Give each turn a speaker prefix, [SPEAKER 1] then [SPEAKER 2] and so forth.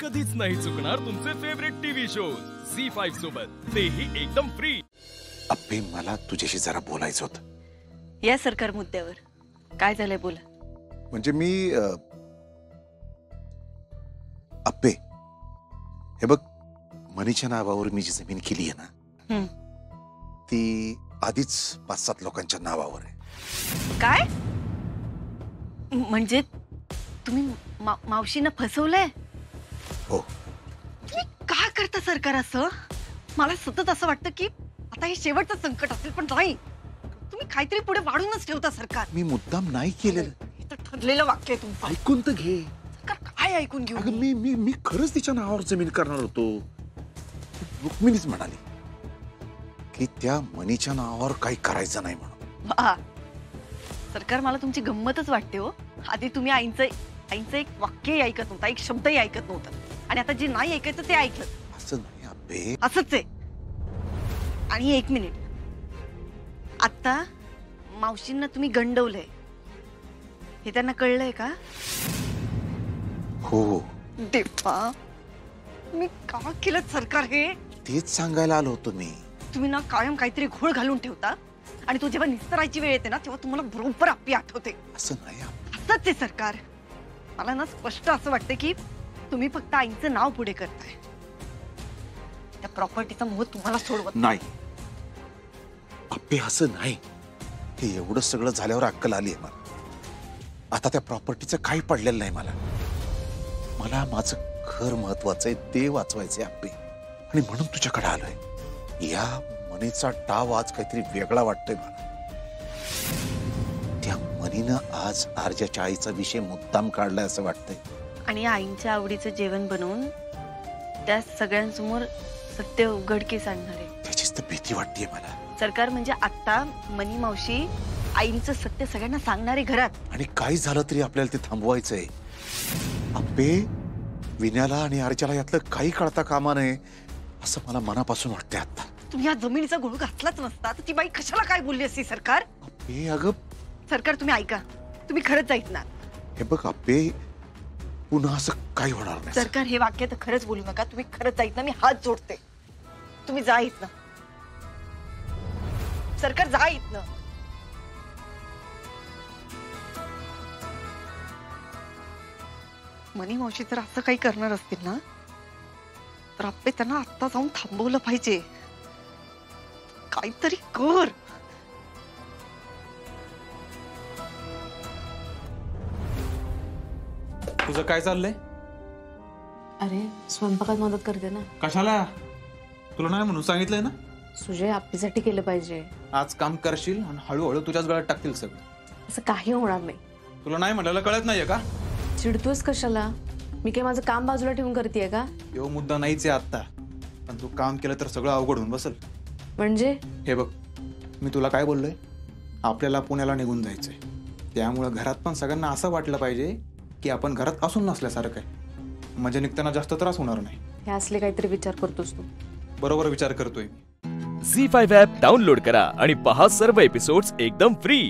[SPEAKER 1] कधीच नाही चुकणार तुमचे फेवरेट टीव्ही शोज झी5 सोबत, तेही एकदम फ्री.
[SPEAKER 2] अप्पे, मला तुझ्याशी जरा बोलायचं होतं.
[SPEAKER 3] या सरकार मुद्द्यावर काय झालंय बोला.
[SPEAKER 2] म्हणजे मी अप्पे, हे बघ, मनीच्या नावावर मी जी जमीन केली आहे ना, ती आधीच 5-7 लोकांच्या नावावर आहे.
[SPEAKER 3] काय म्हणजे तुम्ही मावशींना फसवलंय?
[SPEAKER 2] हो.
[SPEAKER 3] तुम्ही का करता सरकार असं? मला सतत असं वाटतं की आता हे शेवटचं संकट असेल, पण नाही, तुम्ही काहीतरी पुढे वाढूनच ठेवता सरकार.
[SPEAKER 2] मी मुद्दाम नाही केलेलं.
[SPEAKER 3] हे तर ठरलेलं वाक्य आहे तुमचं.
[SPEAKER 2] ऐकून तर घे.
[SPEAKER 3] सरकार काय ऐकून घेऊ?
[SPEAKER 2] अगं मी खरंच तिच्या नावावर जमीन करणार होतो. रुक्मिणीच म्हणाली की त्या मनीच्या नावावर काही करायचं नाही म्हणून.
[SPEAKER 3] वा, सरकार मला तुमची गंमतच वाटते हो. आधी तुम्ही आईंचं एक वाक्यही ऐकत नव्हता, एक शब्दही ऐकत नव्हता, आणि आता जे नाही ऐकायचं ते ऐकलं.
[SPEAKER 2] असं नाही अप्पे.
[SPEAKER 3] असंच आहे. आणि 1 मिनिट, आता मावशींना तुम्ही गंडवलंय हे त्यांना कळलंय का?
[SPEAKER 2] हो.
[SPEAKER 3] देवा, मी का केलं सरकार हे?
[SPEAKER 2] तेच सांगायला आलो होतो मी.
[SPEAKER 3] तुम्ही ना कायम काहीतरी घोळ घालून ठेवता, आणि तो जेव्हा निस्तरायची वेळ येते ना, तेव्हा तुम्हाला बरोबर अप्पी आठवते.
[SPEAKER 2] असं नाही.
[SPEAKER 3] असंच आहे सरकार. मला ना स्पष्ट असं वाटतं की तुम्ही फक्त आईचं नाव पुढे करताय. त्या प्रॉपर्टीचा मोह तुम्हाला सोडवत
[SPEAKER 2] नाही. अप्पे, असं नाही. हे एवढं सगळं झाल्यावर अक्कल आली आहे मला. आता त्या प्रॉपर्टीचं काही पडलेलं नाही मला. मला माझं घर महत्वाचं आहे, ते वाचवायचंय अप्पे, आणि म्हणून तुझ्याकडे आलोय. या मनीचा डाव आज काहीतरी वेगळा वाटतोय मला. त्या मनीनं आज आर्याच्या आईचा विषय मुद्दाम काढलाय असं वाटतंय,
[SPEAKER 3] आणि आईंच्या आवडीचं जेवण बनवून त्या सगळ्यांसमोर सत्य उघडकीस आणणार आहे.
[SPEAKER 2] त्याचीच तर भीती वाटतेय मला.
[SPEAKER 3] सरकार म्हणजे आता मनी मावशी आईंचं सत्य सगळ्यांना सांगणारे घरात.
[SPEAKER 2] आणि काही झालं तरी आपल्याला ते थांबवायचंय. अप्पे, विण्याला आणि आर्याला यातलं काही कळता कामा नये असं मला मनापासून वाटतंय आता.
[SPEAKER 3] तुम्ही या जमिनीचा गोळ घातलाच नसता तर ती बाई कशाला काय बोलली असती सरकार?
[SPEAKER 2] अप्पे, अगं
[SPEAKER 3] सरकार तुम्ही ऐका, तुम्ही खरंच जाईत ना.
[SPEAKER 2] हे बघ अप्पे, पुन्हा असं काही होणार नाही.
[SPEAKER 3] सरकार हे वाक्य तर खरंच बोलू नका. तुम्ही खरंच जाईत ना, मी हात जोडते. तुम्ही जाईत ना सरकार, जाईत ना. मनी मावशी जर असं काही करणार असतील ना, तर आपले त्यांना आत्ता जाऊन थांबवलं पाहिजे. काहीतरी कर.
[SPEAKER 4] तुझं काय चाललंय?
[SPEAKER 5] अरे स्वयंपाकात मदत करते ना.
[SPEAKER 4] कशाला? तुला नाही म्हणून सांगितलंय ना.
[SPEAKER 5] सुजय, आप्पीसाठी केलं पाहिजे.
[SPEAKER 4] आज काम करशील आणि हळूहळू तुझ्याच गळ्यात टाकतील सगळं.
[SPEAKER 5] असं काही होणार नाही.
[SPEAKER 4] तुला नाही म्हणायला कळत नाहीये का?
[SPEAKER 5] चिडतोयस कशाला? मी काय माझं काम बाजूला ठेवून करतेय का?
[SPEAKER 4] यो मुद्दा नाहीच आहे आता, पण तू काम केलं तर सगळं अवघड होऊन बसल.
[SPEAKER 5] म्हणजे
[SPEAKER 4] हे बघ, मी तुला काय बोललोय, आपल्याला पुण्याला निघून जायचंय. त्यामुळे घरात पण सगळ्यांना असं वाटलं पाहिजे की आपण घरात असून नसल्यासारखं आहे, म्हणजे निघताना जास्त त्रास होणार नाही.
[SPEAKER 5] हे असले काहीतरी विचार करतोस तू.
[SPEAKER 4] बरोबर विचार करतोय.
[SPEAKER 1] झी5 ॲप डाउनलोड करा आणि पहा सर्व एपिसोड्स एकदम फ्री.